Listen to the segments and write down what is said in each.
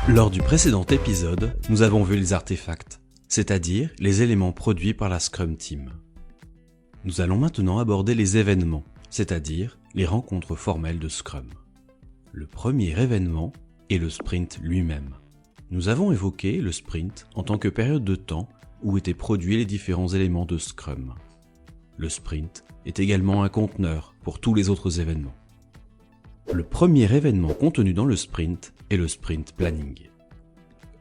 Lors du précédent épisode, nous avons vu les artefacts, c'est-à-dire les éléments produits par la Scrum Team. Nous allons maintenant aborder les événements, c'est-à-dire les rencontres formelles de Scrum. Le premier événement est le sprint lui-même. Nous avons évoqué le sprint en tant que période de temps où étaient produits les différents éléments de Scrum. Le sprint est également un conteneur pour tous les autres événements. Le premier événement contenu dans le sprint est le sprint planning.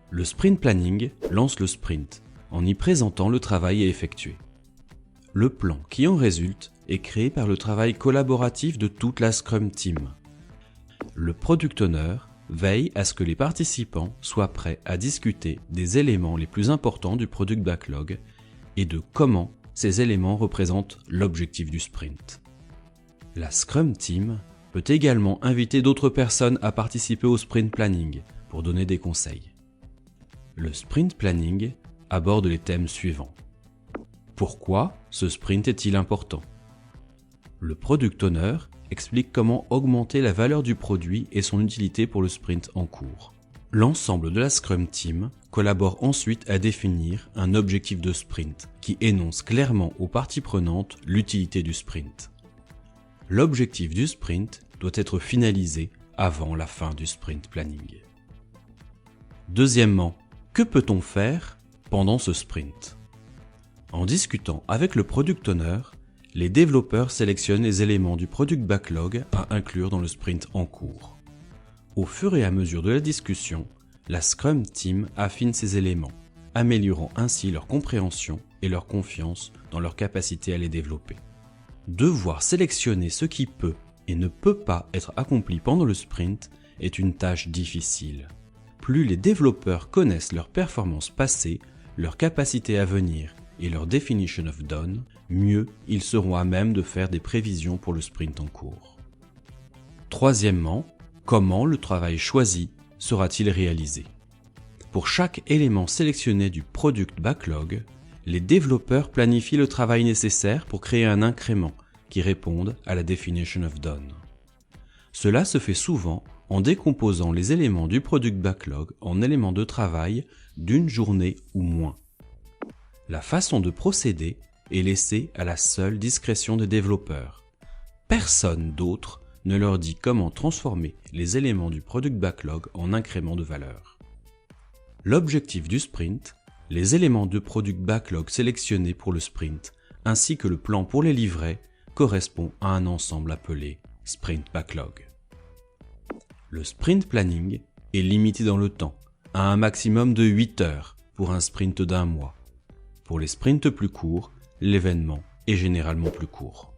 Le sprint planning lance le sprint en y présentant le travail à effectuer. Le plan qui en résulte est créé par le travail collaboratif de toute la Scrum Team. Le Product Owner veille à ce que les participants soient prêts à discuter des éléments les plus importants du Product Backlog et de comment ces éléments représentent l'objectif du sprint. La Scrum Team peut également inviter d'autres personnes à participer au sprint planning pour donner des conseils. Le sprint planning aborde les thèmes suivants. Pourquoi ce sprint est-il important ? Le Product Owner explique comment augmenter la valeur du produit et son utilité pour le sprint en cours. L'ensemble de la Scrum Team collabore ensuite à définir un objectif de sprint qui énonce clairement aux parties prenantes l'utilité du sprint. L'objectif du sprint doit être finalisé avant la fin du sprint planning. Deuxièmement, que peut-on faire pendant ce sprint ? En discutant avec le Product Owner, les développeurs sélectionnent les éléments du Product Backlog à inclure dans le sprint en cours. Au fur et à mesure de la discussion, la Scrum Team affine ces éléments, améliorant ainsi leur compréhension et leur confiance dans leur capacité à les développer. Devoir sélectionner ce qui peut et ne peut pas être accompli pendant le sprint est une tâche difficile. Plus les développeurs connaissent leurs performances passées, leurs capacités à venir et leur definition of done, mieux ils seront à même de faire des prévisions pour le sprint en cours. Troisièmement, comment le travail choisi sera-t-il réalisé ? Pour chaque élément sélectionné du Product Backlog, les développeurs planifient le travail nécessaire pour créer un incrément qui réponde à la definition of done. Cela se fait souvent en décomposant les éléments du Product Backlog en éléments de travail d'une journée ou moins. La façon de procéder est laissée à la seule discrétion des développeurs. Personne d'autre ne leur dit comment transformer les éléments du Product Backlog en incréments de valeur. L'objectif du sprint, les éléments de Product Backlog sélectionnés pour le sprint, ainsi que le plan pour les livrer, correspond à un ensemble appelé Sprint Backlog. Le sprint planning est limité dans le temps, à un maximum de 8 heures pour un sprint d'un mois. Pour les sprints plus courts, l'événement est généralement plus court.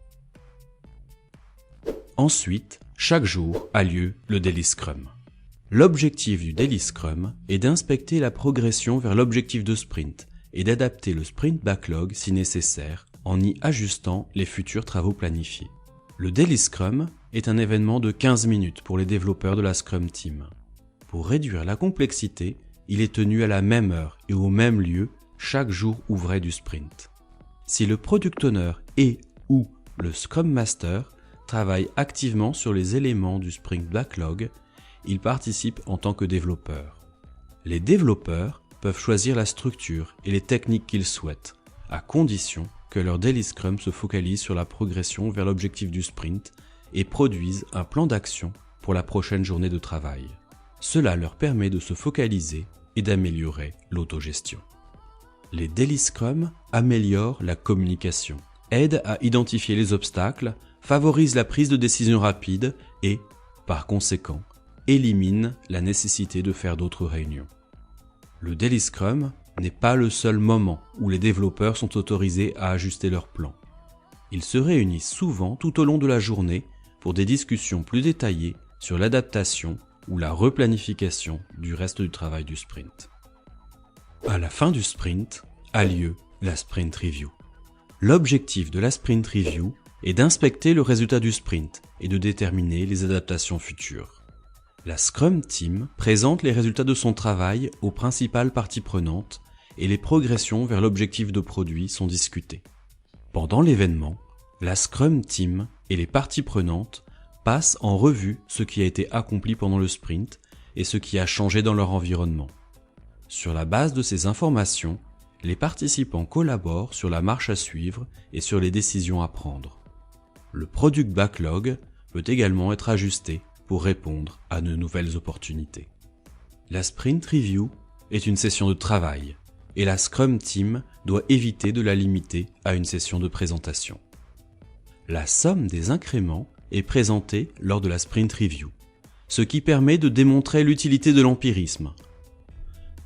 Ensuite, chaque jour a lieu le Daily Scrum. L'objectif du Daily Scrum est d'inspecter la progression vers l'objectif de sprint et d'adapter le sprint backlog si nécessaire en y ajustant les futurs travaux planifiés. Le Daily Scrum est un événement de 15 minutes pour les développeurs de la Scrum Team. Pour réduire la complexité, il est tenu à la même heure et au même lieu chaque jour ouvré du sprint. Si le Product Owner et ou le Scrum Master travaillent activement sur les éléments du sprint backlog, ils participent en tant que développeurs. Les développeurs peuvent choisir la structure et les techniques qu'ils souhaitent, à condition que leur Daily Scrum se focalise sur la progression vers l'objectif du sprint et produisent un plan d'action pour la prochaine journée de travail. Cela leur permet de se focaliser et d'améliorer l'autogestion. Les Daily Scrum améliorent la communication, aident à identifier les obstacles, favorisent la prise de décision rapide et, par conséquent, éliminent la nécessité de faire d'autres réunions. Le Daily Scrum n'est pas le seul moment où les développeurs sont autorisés à ajuster leur plan. Ils se réunissent souvent tout au long de la journée pour des discussions plus détaillées sur l'adaptation ou la replanification du reste du travail du sprint. À la fin du sprint a lieu la Sprint Review. L'objectif de la Sprint Review est d'inspecter le résultat du sprint et de déterminer les adaptations futures. La Scrum Team présente les résultats de son travail aux principales parties prenantes et les progressions vers l'objectif de produit sont discutées. Pendant l'événement, la Scrum Team et les parties prenantes passent en revue ce qui a été accompli pendant le sprint et ce qui a changé dans leur environnement. Sur la base de ces informations, les participants collaborent sur la marche à suivre et sur les décisions à prendre. Le Product Backlog peut également être ajusté pour répondre à de nouvelles opportunités. La Sprint Review est une session de travail et la Scrum Team doit éviter de la limiter à une session de présentation. La somme des incréments est présentée lors de la Sprint Review, ce qui permet de démontrer l'utilité de l'empirisme.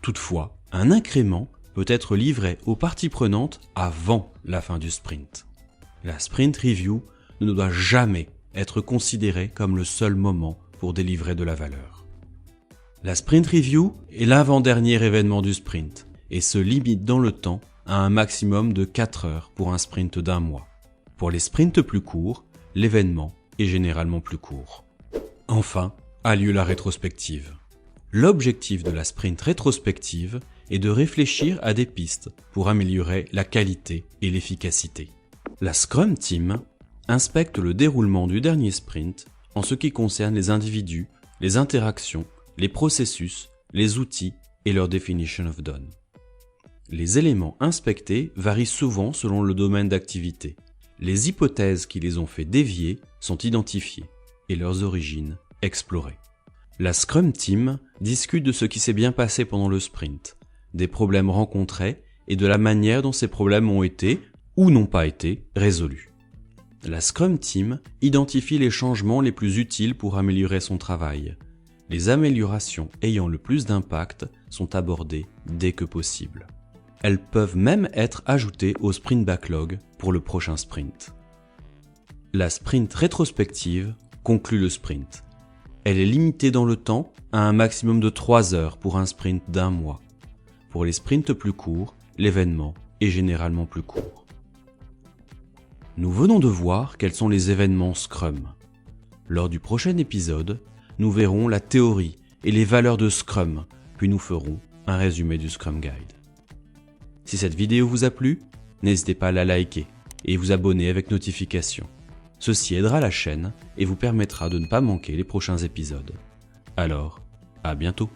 Toutefois, un incrément peut être livré aux parties prenantes avant la fin du sprint. La Sprint Review ne doit jamais être considérée comme le seul moment pour délivrer de la valeur. La Sprint Review est l'avant-dernier événement du sprint et se limite dans le temps à un maximum de 4 heures pour un sprint d'1 mois. Pour les sprints plus courts, l'événement est généralement plus court. Enfin, a lieu la rétrospective. L'objectif de la sprint rétrospective est de réfléchir à des pistes pour améliorer la qualité et l'efficacité. La Scrum Team inspecte le déroulement du dernier sprint en ce qui concerne les individus, les interactions, les processus, les outils et leur definition of done. Les éléments inspectés varient souvent selon le domaine d'activité. Les hypothèses qui les ont fait dévier sont identifiées et leurs origines explorées. La Scrum Team discute de ce qui s'est bien passé pendant le sprint, des problèmes rencontrés et de la manière dont ces problèmes ont été ou n'ont pas été résolus. La Scrum Team identifie les changements les plus utiles pour améliorer son travail. Les améliorations ayant le plus d'impact sont abordées dès que possible. Elles peuvent même être ajoutées au sprint backlog pour le prochain sprint. La sprint rétrospective conclut le sprint. Elle est limitée dans le temps à un maximum de 3 heures pour un sprint d'1 mois. Pour les sprints plus courts, l'événement est généralement plus court. Nous venons de voir quels sont les événements Scrum. Lors du prochain épisode, nous verrons la théorie et les valeurs de Scrum, puis nous ferons un résumé du Scrum Guide. Si cette vidéo vous a plu, n'hésitez pas à la liker et vous abonner avec notification. Ceci aidera la chaîne et vous permettra de ne pas manquer les prochains épisodes. Alors, à bientôt!